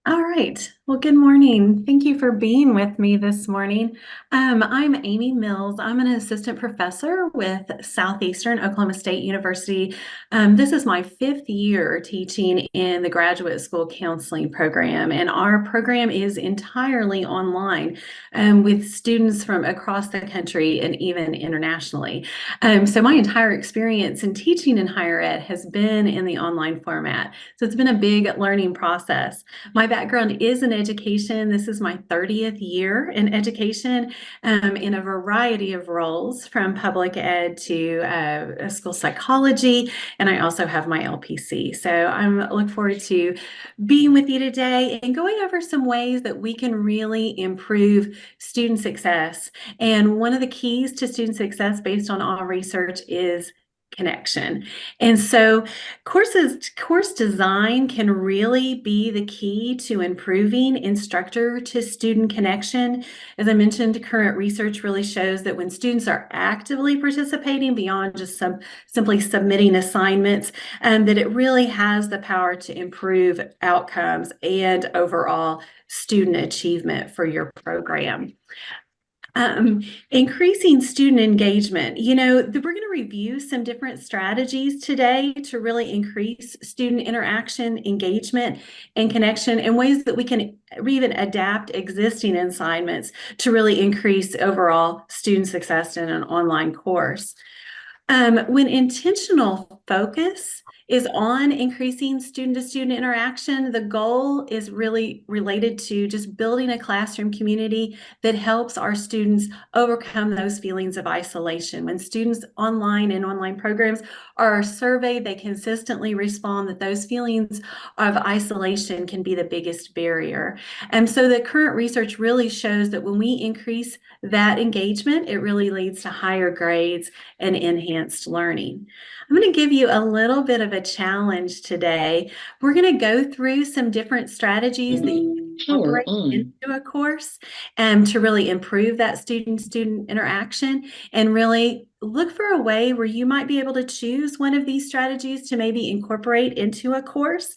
All right. Well, good morning. Thank you for being with me this morning. I'm Amy Mills. I'm an assistant professor with Southeastern Oklahoma State University. This is my fifth year teaching in the graduate school counseling program, and our program is entirely online with students from across the country and even internationally. So my entire experience in teaching in higher ed has been in the online format. So it's been a big learning process. My background is in education. This is my 30th year in education in a variety of roles, from public ed to school psychology, and I also have my LPC. So I'm look forward to being with you today and going over some ways that we can really improve student success. And one of the keys to student success based on all research is connection. And so course design can really be the key to improving instructor to student connection. As I mentioned, current research really shows that when students are actively participating beyond just simply submitting assignments, that it really has the power to improve outcomes and overall student achievement for your program. Increasing student engagement. We're going to review some different strategies today to really increase student interaction, engagement, and connection, and ways that we can even adapt existing assignments to really increase overall student success in an online course. When intentional focus is on increasing student-to-student interaction, the goal is really related to just building a classroom community that helps our students overcome those feelings of isolation. When students online and online programs are surveyed, they consistently respond that those feelings of isolation can be the biggest barrier. And so the current research really shows that when we increase that engagement, it really leads to higher grades and enhanced learning. I'm going to give you a little bit of a challenge today. We're going to go through some different strategies that you can Power incorporate on. into a course to really improve that student-student interaction, and really look for a way where you might be able to choose one of these strategies to maybe incorporate into a course.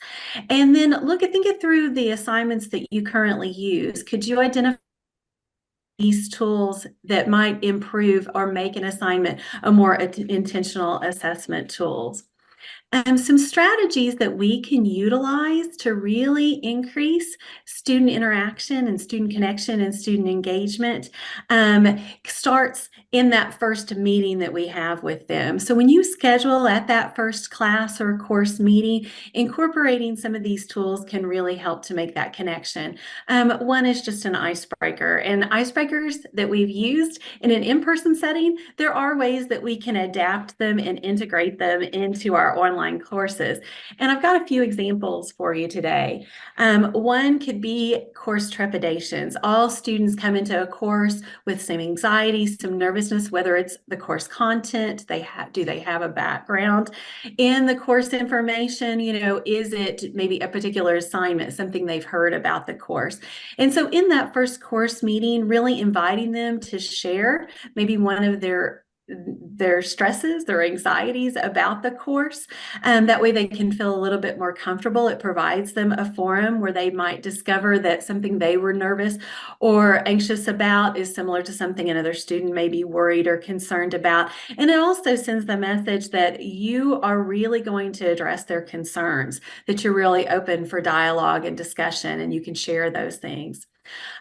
And then think it through the assignments that you currently use. Could you identify these tools that might improve or make an assignment a more intentional assessment tools? Some strategies that we can utilize to really increase student interaction and student connection and student engagement starts in that first meeting that we have with them. So when you schedule at that first class or course meeting, incorporating some of these tools can really help to make that connection. One is just an icebreaker, and icebreakers that we've used in an in-person setting, there are ways that we can adapt them and integrate them into our online courses. And I've got a few examples for you today. One could be course trepidations. All students come into a course with some anxiety, some nervousness, whether it's the course content, do they have a background in the course information? Is it maybe a particular assignment, something they've heard about the course? And so in that first course meeting, really inviting them to share maybe one of their stresses, their anxieties about the course. That way they can feel a little bit more comfortable. It provides them a forum where they might discover that something they were nervous or anxious about is similar to something another student may be worried or concerned about. And it also sends the message that you are really going to address their concerns, that you're really open for dialogue and discussion, and you can share those things.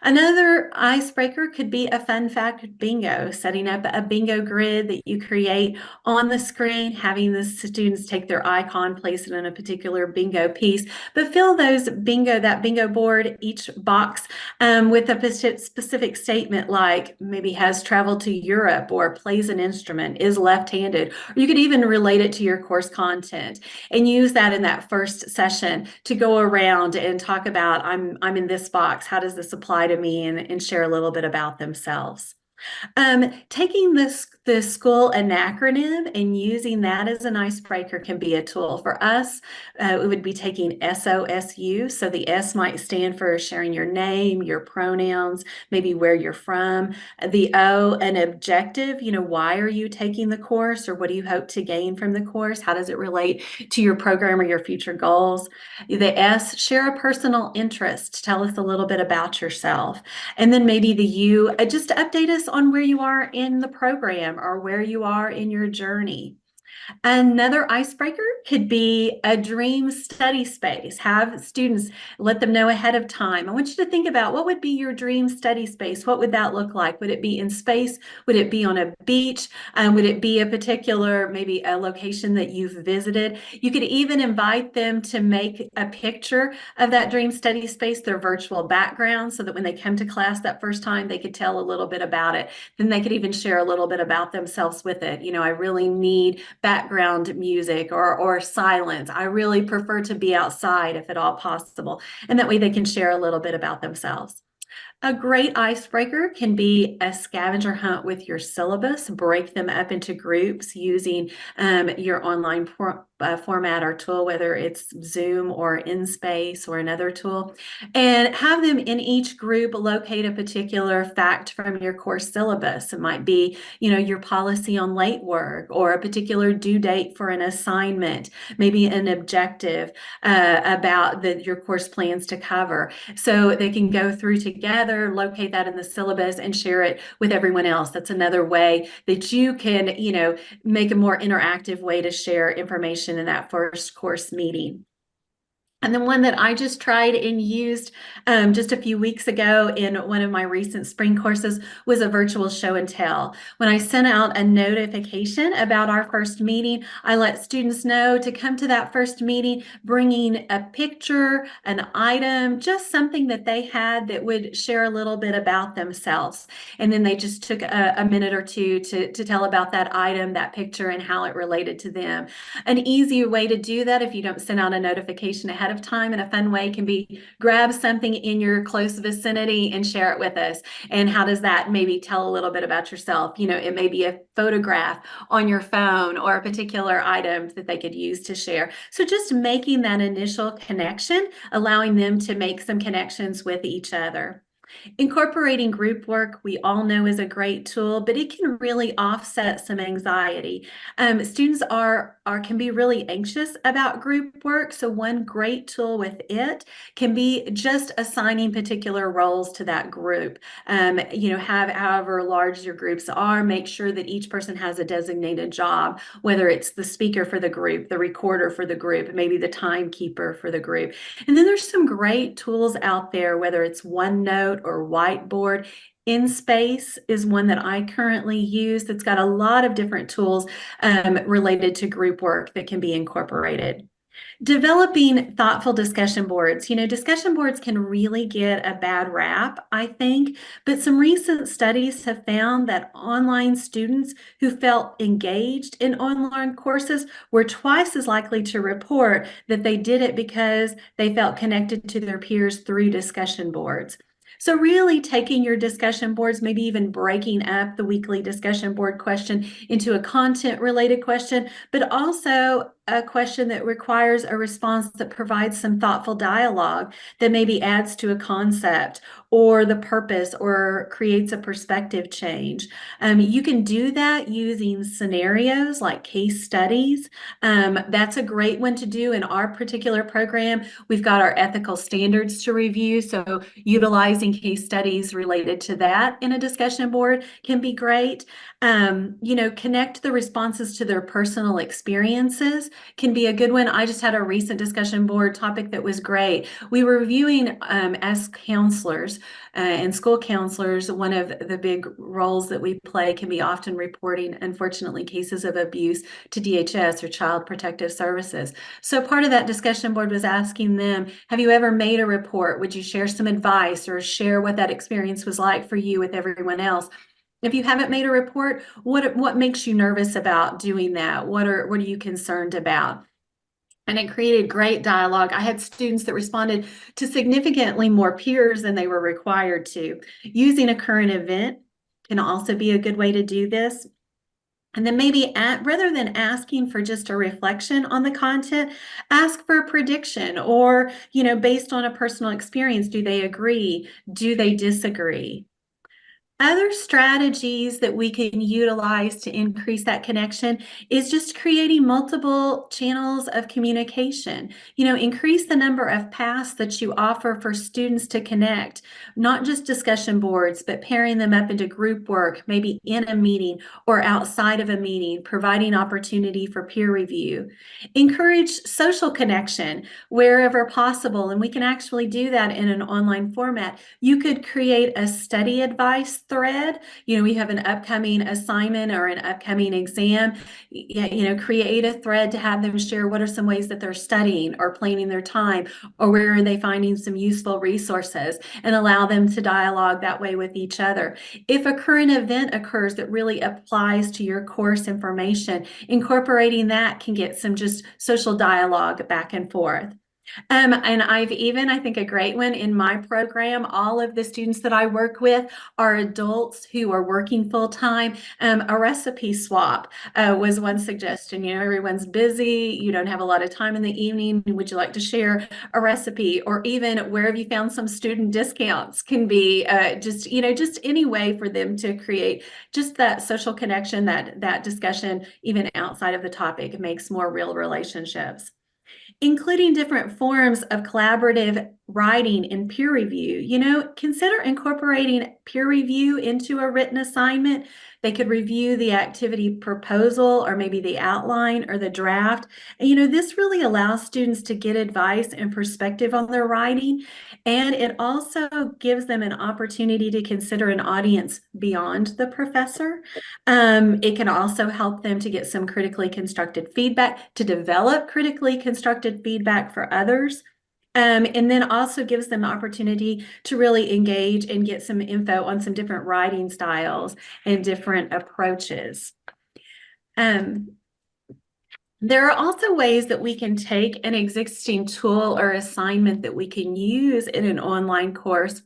Another icebreaker could be a fun fact bingo, setting up a bingo grid that you create on the screen, having the students take their icon, place it in a particular bingo piece, but fill that bingo board, each box with a specific statement, like maybe has traveled to Europe or plays an instrument, is left-handed. Or you could even relate it to your course content and use that in that first session to go around and talk about, I'm in this box, how does this apply to me, and share a little bit about themselves. Taking the school acronym and using that as an icebreaker can be a tool. For us, it would be taking SOSU. So the S might stand for sharing your name, your pronouns, maybe where you're from. The O, an objective. Why are you taking the course, or what do you hope to gain from the course? How does it relate to your program or your future goals? The S, share a personal interest. Tell us a little bit about yourself. And then maybe the U, just to update us on where you are in the program or where you are in your journey. Another icebreaker could be a dream study space. Have students, let them know ahead of time. I want you to think about, what would be your dream study space? What would that look like? Would it be in space? Would it be on a beach? Would it be a particular, maybe a location that you've visited? You could even invite them to make a picture of that dream study space, their virtual background, so that when they come to class that first time, they could tell a little bit about it. Then they could even share a little bit about themselves with it. I really need background music or silence. I really prefer to be outside if at all possible. And that way they can share a little bit about themselves. A great icebreaker can be a scavenger hunt with your syllabus. Break them up into groups using your online format or tool, whether it's Zoom or InSpace or another tool, and have them in each group locate a particular fact from your course syllabus. It might be, your policy on late work, or a particular due date for an assignment, maybe an objective about your course plans to cover. So they can go through together, locate that in the syllabus, and share it with everyone else. That's another way that you can, make a more interactive way to share information in that first course meeting. And then one that I just tried and used just a few weeks ago in one of my recent spring courses was a virtual show and tell. When I sent out a notification about our first meeting, I let students know to come to that first meeting bringing a picture, an item, just something that they had that would share a little bit about themselves. And then they just took a minute or two to tell about that item, that picture, and how it related to them. An easier way to do that, if you don't send out a notification ahead of time, in a fun way, can be grab something in your close vicinity and share it with us. And how does that maybe tell a little bit about yourself? It may be a photograph on your phone or a particular item that they could use to share. So just making that initial connection, allowing them to make some connections with each other. Incorporating group work, we all know, is a great tool, but it can really offset some anxiety. Students can be really anxious about group work, so one great tool with it can be just assigning particular roles to that group. Have however large your groups are, make sure that each person has a designated job, whether it's the speaker for the group, the recorder for the group, maybe the timekeeper for the group. And then there's some great tools out there, whether it's OneNote or Whiteboard. InSpace is one that I currently use that's got a lot of different tools related to group work that can be incorporated. Developing thoughtful discussion boards. Discussion boards can really get a bad rap, I think, but some recent studies have found that online students who felt engaged in online courses were twice as likely to report that they did it because they felt connected to their peers through discussion boards. So really taking your discussion boards, maybe even breaking up the weekly discussion board question into a content related question, but also a question that requires a response that provides some thoughtful dialogue that maybe adds to a concept or the purpose or creates a perspective change. You can do that using scenarios like case studies. That's a great one to do in our particular program. We've got our ethical standards to review, so utilizing case studies related to that in a discussion board can be great. Connect the responses to their personal experiences can be a good one. I just had a recent discussion board topic that was great. We were reviewing as counselors and school counselors, one of the big roles that we play can be often reporting, unfortunately, cases of abuse to DHS or Child Protective Services. So part of that discussion board was asking them, have you ever made a report? Would you share some advice or share what that experience was like for you with everyone else? If you haven't made a report, what makes you nervous about doing that? What are you concerned about? And it created great dialogue. I had students that responded to significantly more peers than they were required to, using a current event can also be a good way to do this. And then maybe rather than asking for just a reflection on the content, ask for a prediction or, based on a personal experience, do they agree? Do they disagree? Other strategies that we can utilize to increase that connection is just creating multiple channels of communication. Increase the number of paths that you offer for students to connect, not just discussion boards, but pairing them up into group work, maybe in a meeting or outside of a meeting, providing opportunity for peer review. Encourage social connection wherever possible, and we can actually do that in an online format. You could create a study advice thread. We have an upcoming assignment or an upcoming exam. Create a thread to have them share what are some ways that they're studying or planning their time, or where are they finding some useful resources, and allow them to dialogue that way with each other. If a current event occurs that really applies to your course information, incorporating that can get some just social dialogue back and forth. And I think a great one in my program, all of the students that I work with are adults who are working full time. A recipe swap was one suggestion. Everyone's busy. You don't have a lot of time in the evening. Would you like to share a recipe? Or even where have you found some student discounts can be just any way for them to create just that social connection, that discussion, even outside of the topic, makes more real relationships. Including different forms of collaborative writing and peer review. Consider incorporating peer review into a written assignment. They could review the activity proposal or maybe the outline or the draft. And this really allows students to get advice and perspective on their writing. And it also gives them an opportunity to consider an audience beyond the professor. It can also help them to get some critically constructed feedback, to develop critically constructed feedback for others. And then also gives them the opportunity to really engage and get some info on some different writing styles and different approaches. There are also ways that we can take an existing tool or assignment that we can use in an online course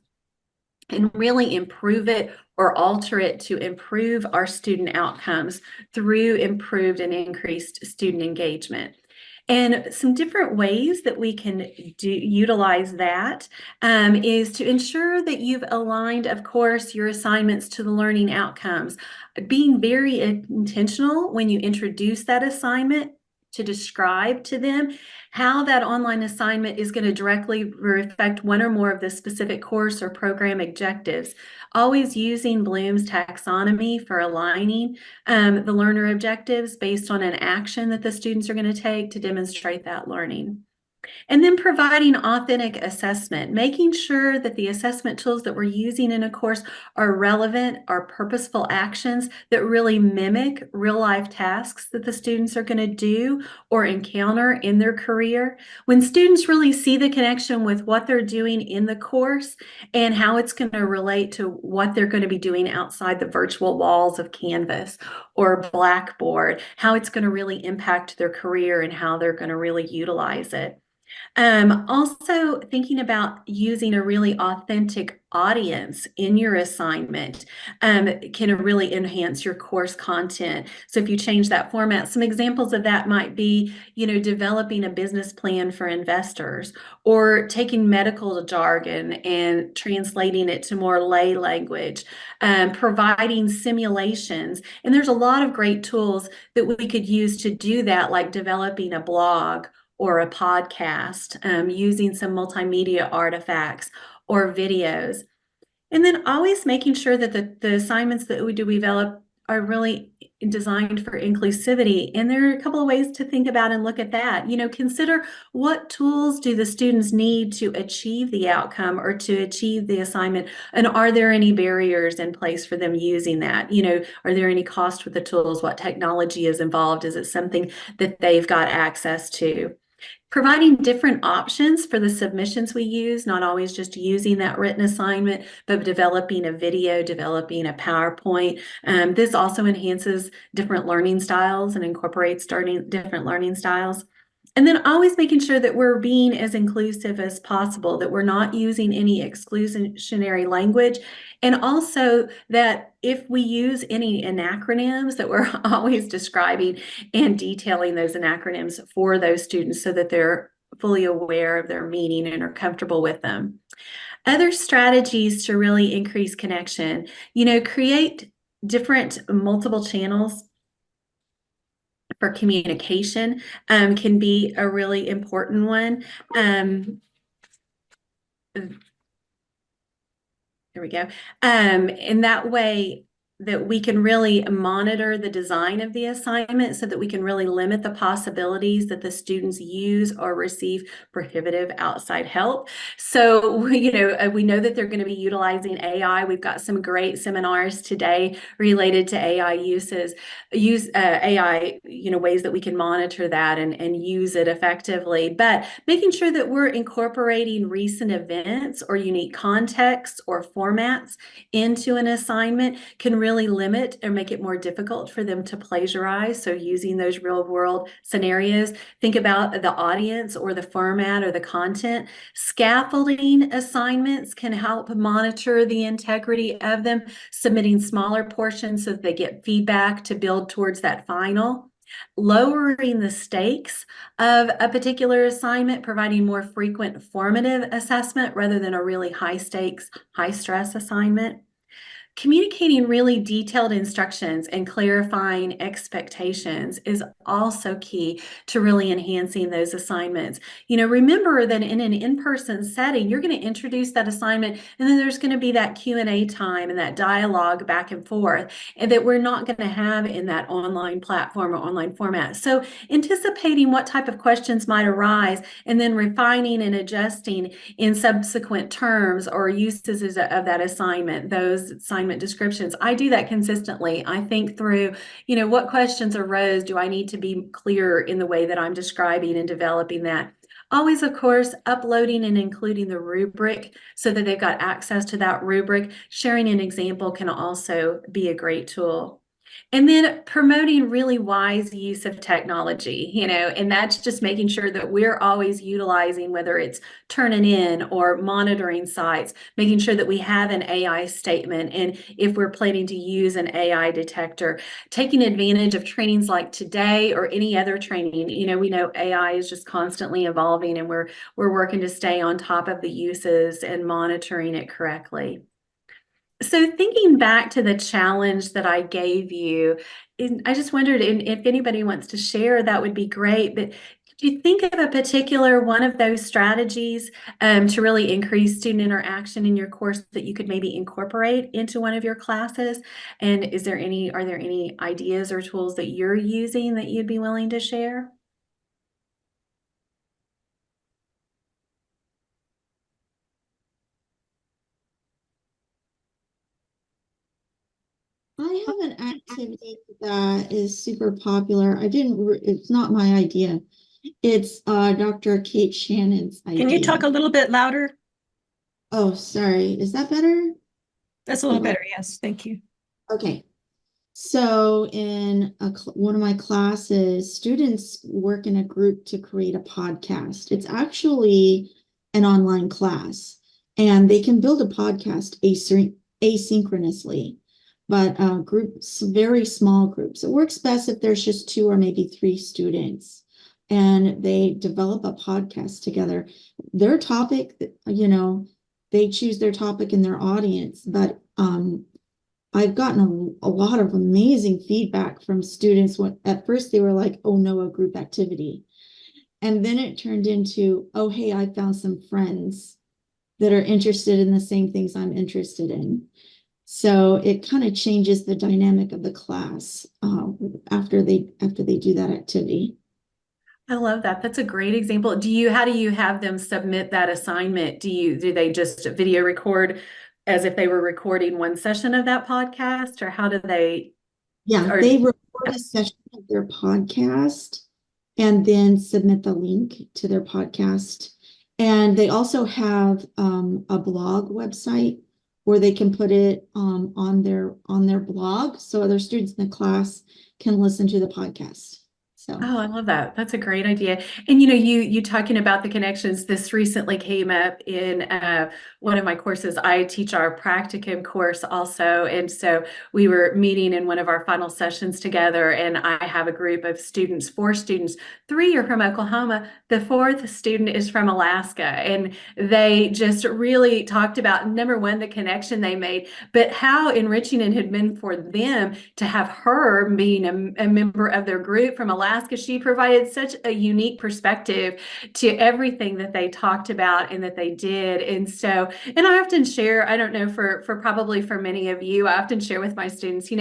and really improve it or alter it to improve our student outcomes through improved and increased student engagement. And some different ways that we can utilize that is to ensure that you've aligned, of course, your assignments to the learning outcomes. Being very intentional when you introduce that assignment to describe to them how that online assignment is going to directly affect one or more of the specific course or program objectives. Always using Bloom's taxonomy for aligning the learner objectives based on an action that the students are going to take to demonstrate that learning. And then providing authentic assessment, making sure that the assessment tools that we're using in a course are relevant, are purposeful actions that really mimic real life tasks that the students are going to do or encounter in their career. When students really see the connection with what they're doing in the course and how it's going to relate to what they're going to be doing outside the virtual walls of Canvas or Blackboard, how it's going to really impact their career and how they're going to really utilize it. Also thinking about using a really authentic audience in your assignment can really enhance your course content. So if you change that format, some examples of that might be, developing a business plan for investors, or taking medical jargon and translating it to more lay language, providing simulations. And there's a lot of great tools that we could use to do that, like developing a blog or a podcast, using some multimedia artifacts or videos. And then always making sure that the assignments that we develop are really designed for inclusivity. And there are a couple of ways to think about and look at that. Consider what tools do the students need to achieve the outcome or to achieve the assignment? And are there any barriers in place for them using that? Are there any cost with the tools? What technology is involved? Is it something that they've got access to? Providing different options for the submissions we use, not always just using that written assignment, but developing a video, developing a PowerPoint. This also enhances different learning styles and incorporates different learning styles. And then always making sure that we're being as inclusive as possible, that we're not using any exclusionary language. And also that if we use any acronyms, that we're always describing and detailing those acronyms for those students so that they're fully aware of their meaning and are comfortable with them. Other strategies to really increase connection, create different multiple channels for communication can be a really important one. There we go. In that way that we can really monitor the design of the assignment so that we can really limit the possibilities that the students use or receive prohibitive outside help. So, we know that they're going to be utilizing AI. We've got some great seminars today related to AI use AI, ways that we can monitor that and use it effectively, but making sure that we're incorporating recent events or unique contexts or formats into an assignment can really limit or make it more difficult for them to plagiarize. So using those real world scenarios, think about the audience or the format or the content. Scaffolding assignments can help monitor the integrity of them, submitting smaller portions so that they get feedback to build towards that final. Lowering the stakes of a particular assignment, providing more frequent formative assessment rather than a really high stakes, high stress assignment. Communicating really detailed instructions and clarifying expectations is also key to really enhancing those assignments. Remember that in an in-person setting, you're going to introduce that assignment, and then there's going to be that Q&A time and that dialogue back and forth, and that we're not going to have in that online platform or online format. So anticipating what type of questions might arise and then refining and adjusting in subsequent terms or uses of that assignment, those assignment descriptions. I do that consistently. I think through, what questions arose? Do I need to be clear in the way that I'm describing and developing that? Always, of course, uploading and including the rubric so that they've got access to that rubric. Sharing an example can also be a great tool. And then promoting really wise use of technology, and that's just making sure that we're always utilizing, whether it's turning in or monitoring sites, making sure that we have an AI statement. And if we're planning to use an AI detector, taking advantage of trainings like today or any other training. We know AI is just constantly evolving, and we're working to stay on top of the uses and monitoring it correctly. So thinking back to the challenge that I gave you, I just wondered if anybody wants to share, that would be great. But could you think of a particular one of those strategies to really increase student interaction in your course that you could maybe incorporate into one of your classes? And are there any ideas or tools that you're using that you'd be willing to share? I have an activity that is super popular. It's not my idea. It's Dr. Kate Shannon's Can you idea. talk a little bit louder? Oh, sorry. Is that better? That's a little better. Yes, thank you. Okay. So in one of my classes, students work in a group to create a podcast. It's actually an online class, and they can build a podcast asynchronously, but groups, very small groups. It works best if there's just 2 or maybe 3 students, and they develop a podcast together. Their topic, they choose their topic and their audience, but I've gotten a lot of amazing feedback from students when at first they were like, oh no, a group activity. And then it turned into, oh, hey, I found some friends that are interested in the same things I'm interested in. So it kind of changes the dynamic of the class after they do that activity. I love that. That's a great example. How do you have them submit that assignment? Do they just video record as if they were recording one session of that podcast, or how do they, Yeah, or they record a session of their podcast and then submit the link to their podcast. And they also have a blog website where they can put it on their blog so other students in the class can listen to the podcast. So, Oh, I love that. That's a great idea. And you talking about the connections, this recently came up in one of my courses. I teach our practicum course also. And so we were meeting in one of our final sessions together, and I have a group of students, 4 students. 3 are from Oklahoma. The 4th student is from Alaska. And they just really talked about, number one, the connection they made, but how enriching it had been for them to have her being a member of their group from Alaska. She provided such a unique perspective to everything that they talked about and that they did. And so, and I often share, I don't know, for probably for many of you, I often share with my students,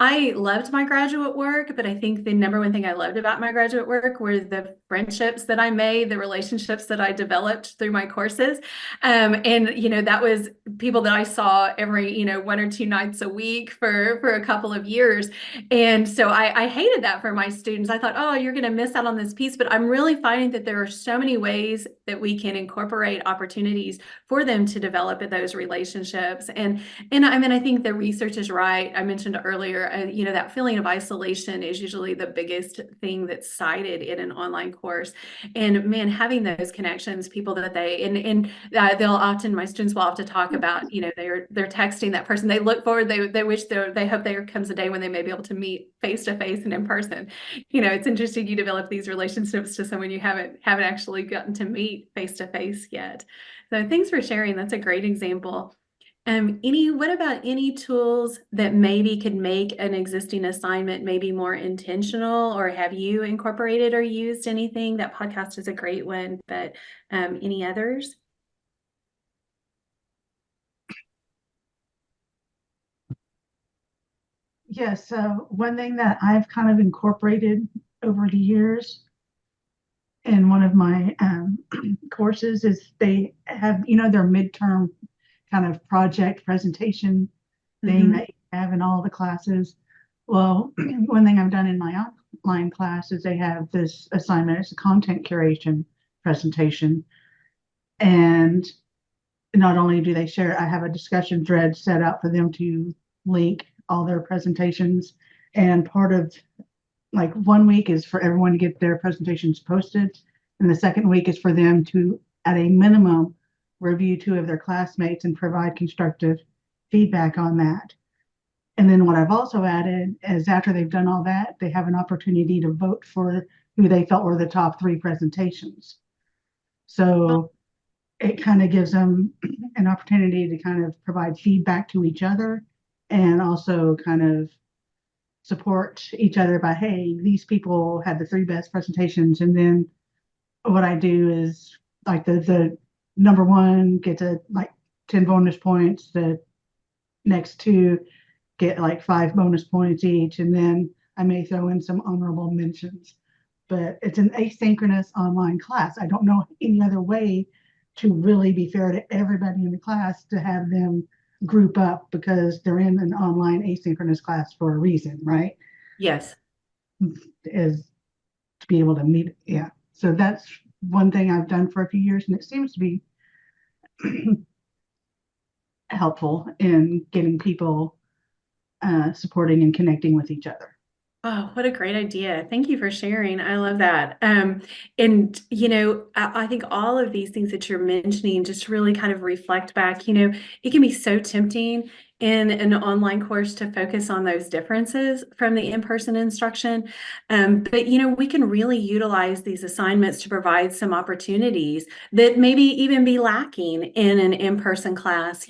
I loved my graduate work, but I think the number one thing I loved about my graduate work were the friendships that I made, the relationships that I developed through my courses. And that was people that I saw every, 1 or 2 nights a week for a couple of years. And so I hated that for my students. I thought, oh, you're going to miss out on this piece. But I'm really finding that there are so many ways that we can incorporate opportunities for them to develop those relationships. And I mean, I think the research is right. I mentioned earlier, that feeling of isolation is usually the biggest thing that's cited in an online course. And man, having those connections, people that they'll often, my students will often talk about, they're texting that person. They look forward, they wish they hope there comes a day when they may be able to meet face to face and in person. It's interesting you develop these relationships to someone you haven't actually gotten to meet face to face yet. So thanks for sharing. That's a great example. What about any tools that maybe could make an existing assignment maybe more intentional, or have you incorporated or used anything? That podcast is a great one, but any others? Yes, so one thing that I've kind of incorporated over the years in one of my courses is they have, their midterm kind of project presentation thing that you have in all the classes. Well, one thing I've done in my online class is they have this assignment. It's a content curation presentation. And not only do they share, I have a discussion thread set up for them to link all their presentations. And part of like 1 week is for everyone to get their presentations posted. And the second week is for them to, at a minimum, review 2 of their classmates and provide constructive feedback on that. And then what I've also added is after they've done all that, they have an opportunity to vote for who they felt were the top 3 presentations. So it kind of gives them an opportunity to kind of provide feedback to each other and also kind of support each other by, hey, these people had the 3 best presentations. And then what I do is like the number 1 gets like 10 bonus points. The next 2 get like 5 bonus points each. And then I may throw in some honorable mentions. But it's an asynchronous online class. I don't know any other way to really be fair to everybody in the class to have them group up because they're in an online asynchronous class for a reason, right? Yes. Is to be able to meet. Yeah. So that's one thing I've done for a few years, and it seems to be helpful in getting people supporting and connecting with each other. Oh, what a great idea. Thank you for sharing. I love that. I think all of these things that you're mentioning just really kind of reflect back, it can be so tempting in an online course to focus on those differences from the in-person instruction. But we can really utilize these assignments to provide some opportunities that maybe even be lacking in an in-person class.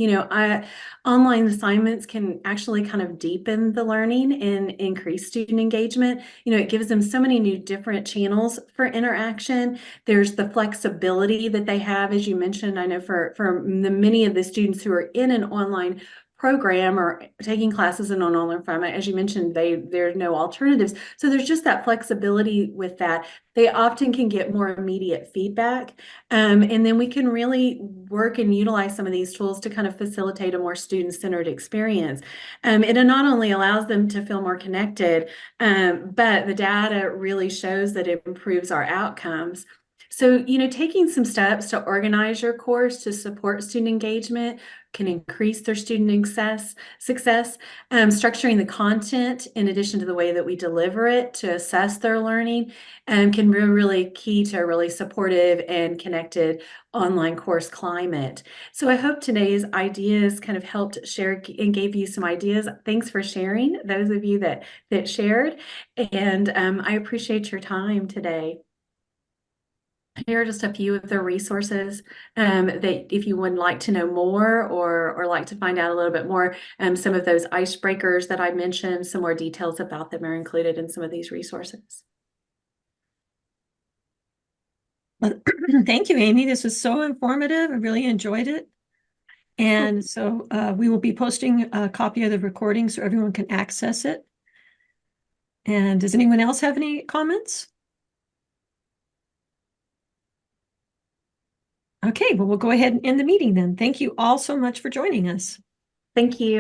Online assignments can actually kind of deepen the learning and increase student engagement. It gives them so many new different channels for interaction. There's the flexibility that they have, as you mentioned. I know for the many of the students who are in an online program or taking classes in an online format, as you mentioned, there's no alternatives. So there's just that flexibility with that. They often can get more immediate feedback. And then we can really work and utilize some of these tools to kind of facilitate a more student-centered experience. It not only allows them to feel more connected, but the data really shows that it improves our outcomes. So, taking some steps to organize your course to support student engagement can increase their student success. Structuring the content in addition to the way that we deliver it to assess their learning can be really key to a really supportive and connected online course climate. So I hope today's ideas kind of helped share and gave you some ideas. Thanks for sharing, those of you that shared, and I appreciate your time today. Here are just a few of the resources that if you would like to know more or like to find out a little bit more, some of those icebreakers that I mentioned, some more details about them are included in some of these resources. Well, thank you, Amy. This was so informative. I really enjoyed it. And so we will be posting a copy of the recording so everyone can access it. And does anyone else have any comments? Okay, well, we'll go ahead and end the meeting then. Thank you all so much for joining us. Thank you.